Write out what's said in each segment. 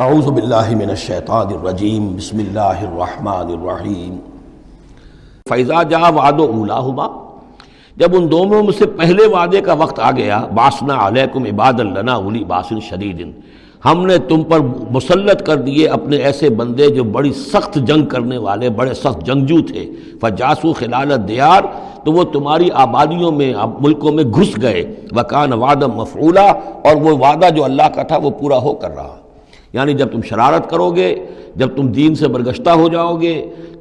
اعوذ باللہ من الشیطان الرجیم بسم اللہ الرحمن الرحیم فَإِذَا جَاءَ وَعْدُ أُولَاهُمَا جب ان دونوں میں سے پہلے وعدے کا وقت آ گیا بَعَثْنَا عَلَيْكُمْ عِبَادًا لَنَا أُولِي بَأْسٍ شَدِيدٍ ہم نے تم پر مسلط کر دیے اپنے ایسے بندے جو بڑی سخت جنگ کرنے والے بڑے سخت جنگجو تھے فَجَاسُوا خِلَالَ الدِّيَارِ تو وہ تمہاری آبادیوں میں ملکوں میں گھس گئے وَكَانَ وَعْدًا مَفْعُولًا اور وہ وعدہ جو اللہ کا تھا وہ پورا ہو کر رہا۔ یعنی جب تم شرارت کرو گے، جب تم دین سے برگشتہ ہو جاؤ گے،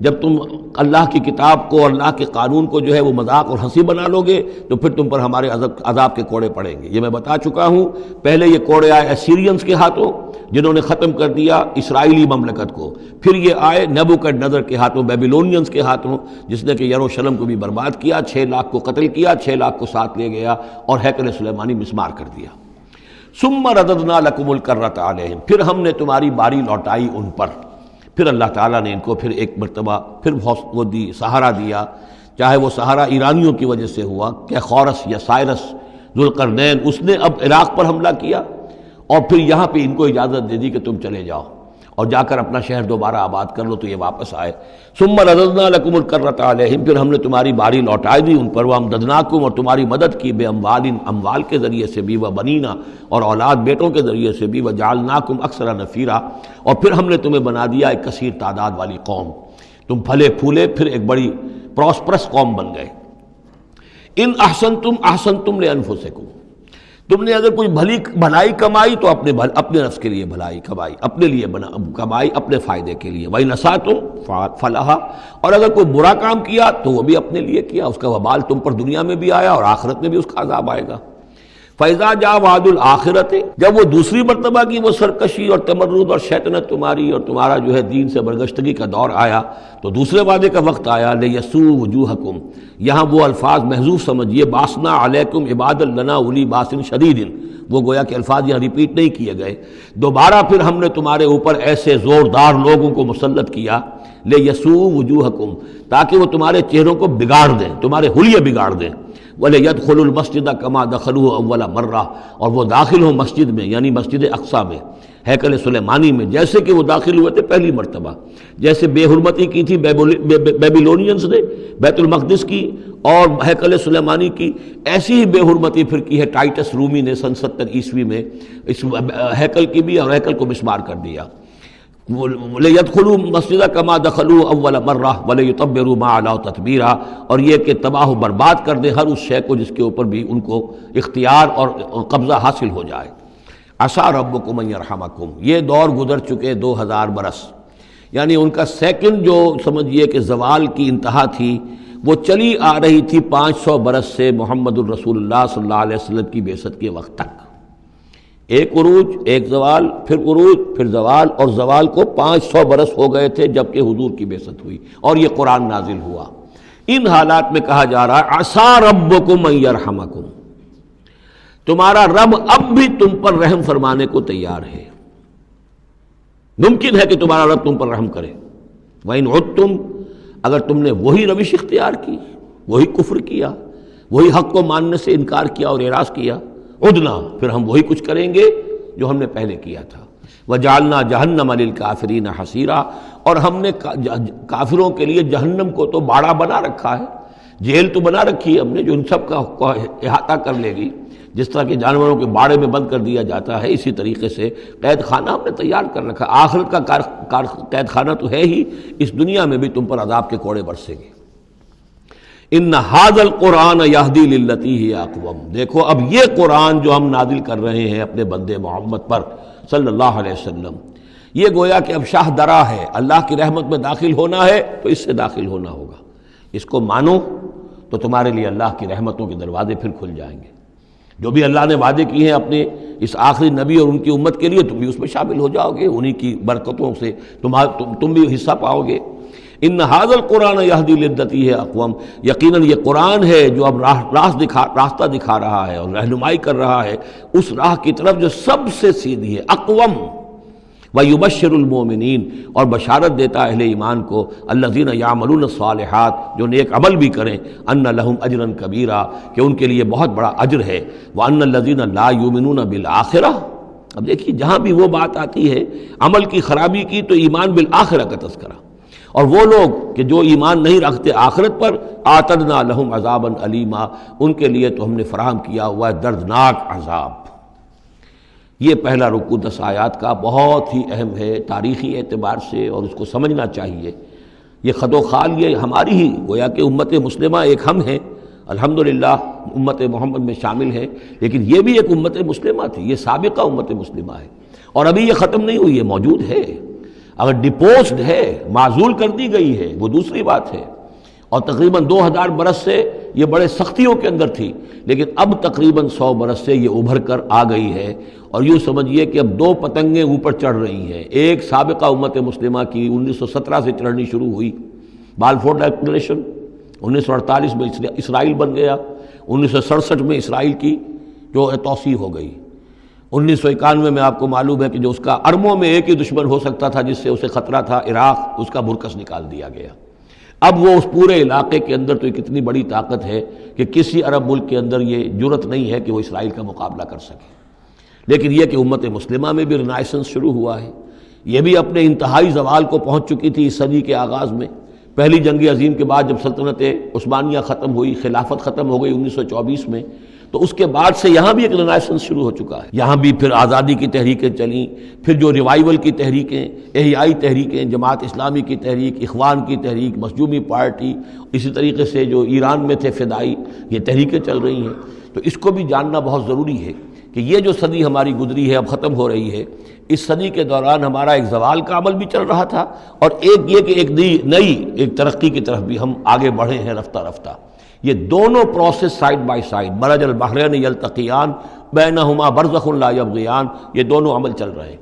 جب تم اللہ کی کتاب کو اور اللہ کے قانون کو جو ہے وہ مذاق اور ہنسی بنا لو گے تو پھر تم پر ہمارے عذاب کے کوڑے پڑیں گے۔ یہ میں بتا چکا ہوں، پہلے یہ کوڑے آئے اسیرینز کے ہاتھوں جنہوں نے ختم کر دیا اسرائیلی مملکت کو، پھر یہ آئے نیبوکڈنیزر کے ہاتھوں بیبیلونینز کے ہاتھوں جس نے کہ یروشلم کو بھی برباد کیا، 6 لاکھ کو قتل کیا، 6 لاکھ کو ساتھ لے گیا اور ہیکل سلیمانی مسمار کر دیا۔ ثم رددنا لکم الکرۃ علیہم پھر ہم نے تمہاری باری لوٹائی ان پر، پھر اللہ تعالیٰ نے ان کو پھر ایک مرتبہ پھر وہ دی سہارا دیا، چاہے وہ سہارا ایرانیوں کی وجہ سے ہوا کہ خورس یا سائرس ذوالقرنین اس نے اب عراق پر حملہ کیا اور پھر یہاں پہ ان کو اجازت دے دی کہ تم چلے جاؤ اور جا کر اپنا شہر دوبارہ آباد کر لو، تو یہ واپس آئے۔ ثم رددنا لکم الکرۃ علیہم پھر ہم نے تمہاری باری لوٹائی دی ان پر، وامددناکم اور تمہاری مدد کی بے اموال کے ذریعے سے بھی، وبنینا اور اولاد بیٹوں کے ذریعے سے بھی، وجعلناکم اکثر نفیرا اور پھر ہم نے تمہیں بنا دیا ایک کثیر تعداد والی قوم، تم پھلے پھولے پھر ایک بڑی پراسپرس قوم بن گئے۔ ان احسنتم احسنتم لانفسکم تم نے اگر کوئی بھلائی کمائی تو اپنے نفس کے لیے بھلائی کمائی، اپنے لیے کمائی اپنے فائدے کے لیے، وَإِنْ أَسَأْتُمْ فَلَهَا اور اگر کوئی برا کام کیا تو وہ بھی اپنے لیے کیا، اس کا وبال تم پر دنیا میں بھی آیا اور آخرت میں بھی اس کا عذاب آئے گا۔ فَإِذَا جَاءَ وَعْدُ الْآخِرَةِ جب وہ دوسری مرتبہ کی وہ سرکشی اور تمرد اور شیطنت تمہاری اور تمہارا جو ہے دین سے برگشتگی کا دور آیا تو دوسرے وعدے کا وقت آیا، لِيَسُوءُ وُجُوهَكُمْ یہاں وہ الفاظ محذوف سمجھیے، بَعَثْنَا عَلَيْكُمْ عِبَادًا لَنَا أُولِي بَأْسٍ شَدِيدٍ وہ گویا کہ الفاظ یہاں ریپیٹ نہیں کیے گئے، دوبارہ پھر ہم نے تمہارے اوپر ایسے زوردار لوگوں کو مسلط کیا، لِيَسُوءُ وُجُوهَكُمْ تاکہ وہ تمہارے چہروں کو بگاڑ دیں، تمہارے حلیے بگاڑ دیں، وَلِيَدْخُلُوا الْمَسْجِدَ كَمَا دَخَلُوهُ أَوَّلَ مَرَّةٍ اور وہ داخل ہوں مسجد میں یعنی مسجد اقصیٰ میں، ہیکل سلیمانی میں، جیسے کہ وہ داخل ہوئے تھے پہلی مرتبہ، جیسے بے حرمتی کی تھی بیبیلونینز نے بیت المقدس کی اور ہیکل سلیمانی کی، ایسی ہی بے حرمتی پھر کی ہے ٹائٹس رومی نے سن 70 عیسوی میں اس ہیکل کی بھی اور ہیکل کو مسمار کر دیا۔ لِيَدْخُلُوا الْمَسْجِدَ كَمَا دَخَلُوهُ أَوَّلَ مَرَّةٍ وَلِيُتَبِّرُوا مَا عَلَوْا تَتْبِيرًا اور یہ کہ تباہ و برباد کر دیں ہر اس شے کو جس کے اوپر بھی ان کو اختیار اور قبضہ حاصل ہو جائے۔ عَسَىٰ رَبُّكُمْ أَن يَرْحَمَكُمْ یہ دور گزر چکے 2000 برس، یعنی ان کا سیکنڈ جو سمجھیے کہ زوال کی انتہا تھی وہ چلی آ رہی تھی 500 برس سے محمد الرسول اللہ صلی اللہ علیہ وسلم کی بعثت کے وقت تک، ایک عروج ایک زوال پھر عروج پھر زوال، اور زوال کو 500 برس ہو گئے تھے جب کہ حضور کی بعثت ہوئی اور یہ قرآن نازل ہوا۔ ان حالات میں کہا جا رہا ہے عسیٰ ربکم ان یرحمکم تمہارا رب اب بھی تم پر رحم فرمانے کو تیار ہے، ممکن ہے کہ تمہارا رب تم پر رحم کرے۔ وَإِنْ عُدْتُمْ اگر تم نے وہی روش اختیار کی، وہی کفر کیا، وہی حق کو ماننے سے انکار کیا اور اعراض کیا، عدنا پھر ہم وہی کچھ کریں گے جو ہم نے پہلے کیا تھا۔ وَجَعَلْنَا جَهَنَّمَ لِلْكَافِرِينَ حَصِيرًا اور ہم نے کافروں کے لیے جہنم کو تو باڑا بنا رکھا ہے، جیل تو بنا رکھی ہے ہم نے جو ان سب کا احاطہ کر لے گی، جس طرح کہ جانوروں کے باڑے میں بند کر دیا جاتا ہے اسی طریقے سے قید خانہ ہم نے تیار کر رکھا۔ آخرت کا قید خانہ تو ہے ہی، اس دنیا میں بھی تم پر عذاب کے کوڑے برسیں گے۔ ان ھذا القرآن یہدی للتی ہی اقوم دیکھو اب یہ قرآن جو ہم نازل کر رہے ہیں اپنے بندے محمد پر صلی اللہ علیہ وسلم، یہ گویا کہ اب شاہ درا ہے، اللہ کی رحمت میں داخل ہونا ہے تو اس سے داخل ہونا ہوگا، اس کو مانو تو تمہارے لیے اللہ کی رحمتوں کے دروازے پھر کھل جائیں گے، جو بھی اللہ نے وعدے کیے ہیں اپنے اس آخری نبی اور ان کی امت کے لیے تم بھی اس میں شامل ہو جاؤ گے، انہی کی برکتوں سے تم بھی حصہ پاؤ گے۔ ان ھذا القرآن یہدی للتی ہے اقوم یقیناً یہ قرآن ہے جو اب راستہ دکھا رہا ہے اور رہنمائی کر رہا ہے اس راہ کی طرف جو سب سے سیدھی ہے، اقوم۔ وَيُبَشِّرُ الْمُؤْمِنِينَ اور بشارت دیتا اہل ایمان کو، الَّذِينَ يَعْمَلُونَ الصَّالِحَاتِ جو نیک عمل بھی کریں، أَنَّ لَهُمْ أَجْرًا كَبِيرًا کہ ان کے لیے بہت بڑا اجر ہے، وَأَنَّ الَّذِينَ لَا يُؤْمِنُونَ بِالْآخِرَةِ اب دیکھیے جہاں بھی وہ بات آتی ہے عمل کی خرابی کی تو ایمان بالآخرہ کا تذکرہ، اور وہ لوگ کہ جو ایمان نہیں رکھتے آخرت پر، اعتدنا لہم عذابا علیما، ان کے لیے تو ہم نے فراہم کیا ہوا ہے دردناک عذاب۔ یہ پہلا رکوع 10 آیات کا بہت ہی اہم ہے تاریخی اعتبار سے، اور اس کو سمجھنا چاہیے۔ یہ خد و خال یہ ہماری ہی گویا کہ امت مسلمہ ایک ہم ہیں، الحمدللہ امت محمد میں شامل ہے، لیکن یہ بھی ایک امت مسلمہ تھی، یہ سابقہ امت مسلمہ ہے، اور ابھی یہ ختم نہیں ہوئی ہے، موجود ہے۔ اگر ڈپوزڈ ہے، معزول کر دی گئی ہے، وہ دوسری بات ہے، اور تقریباً 2000 برس سے یہ بڑے سختیوں کے اندر تھی، لیکن اب تقریباً 100 برس سے یہ ابھر کر آ گئی ہے، اور یوں سمجھیے کہ اب 2 پتنگیں اوپر چڑھ رہی ہیں۔ ایک سابقہ امت مسلمہ کی 1917 سے چڑھنی شروع ہوئی، بالفور ڈکلریشن، 1948 میں اسرائیل بن گیا، 1967 میں اسرائیل کی جو توسیع ہو گئی، 1991 میں آپ کو معلوم ہے کہ جو اس کا اربوں میں ایک ہی دشمن ہو سکتا تھا جس سے اسے خطرہ تھا، عراق، اس کا برکس نکال دیا گیا۔ اب وہ اس پورے علاقے کے اندر تو ایک اتنی بڑی طاقت ہے کہ کسی عرب ملک کے اندر یہ جرت نہیں ہے کہ وہ اسرائیل کا مقابلہ کر سکے۔ لیکن یہ کہ امت مسلمہ میں بھی رینائسنس شروع ہوا ہے، یہ بھی اپنے انتہائی زوال کو پہنچ چکی تھی اس صدی کے آغاز میں۔ پہلی جنگ عظیم کے بعد جب سلطنت عثمانیہ ختم ہوئی، خلافت ختم ہو گئی 1924 میں، تو اس کے بعد سے یہاں بھی ایک رینائسنس شروع ہو چکا ہے۔ یہاں بھی پھر آزادی کی تحریکیں چلیں، پھر جو ریوائیول کی تحریکیں، احیائی تحریکیں، جماعت اسلامی کی تحریک، اخوان کی تحریک، مظلومی پارٹی، اسی طریقے سے جو ایران میں تھے فدائی، یہ تحریکیں چل رہی ہیں۔ تو اس کو بھی جاننا بہت ضروری ہے کہ یہ جو صدی ہماری گزری ہے، اب ختم ہو رہی ہے، اس صدی کے دوران ہمارا ایک زوال کا عمل بھی چل رہا تھا، اور ایک یہ کہ ایک نئی ایک ترقی کی طرف بھی ہم آگے بڑھے ہیں رفتہ رفتہ۔ یہ دونوں پروسیس سائڈ بائی سائڈ، مرج البحرین یلتقیان بینہما برزخ لا یبغیان، یہ دونوں عمل چل رہے ہیں۔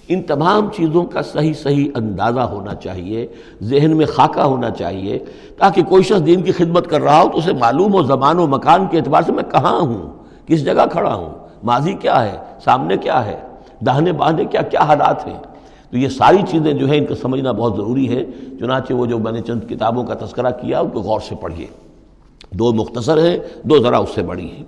ان تمام چیزوں کا صحیح اندازہ ہونا چاہیے، ذہن میں خاکہ ہونا چاہیے، تاکہ کوئی شخص دین کی خدمت کر رہا ہو تو اسے معلوم ہو زمان و مکان کے اعتبار سے میں کہاں ہوں، کس جگہ کھڑا ہوں، ماضی کیا ہے، سامنے کیا ہے، داہنے بائیں کیا حالات ہیں۔ تو یہ ساری چیزیں جو ہیں ان کو سمجھنا بہت ضروری ہے۔ چنانچہ وہ جو میں نے چند کتابوں کا تذکرہ کیا ان کو غور سے پڑھیے، 2 مختصر ہیں، 2 ذرا اس سے بڑی ہیں۔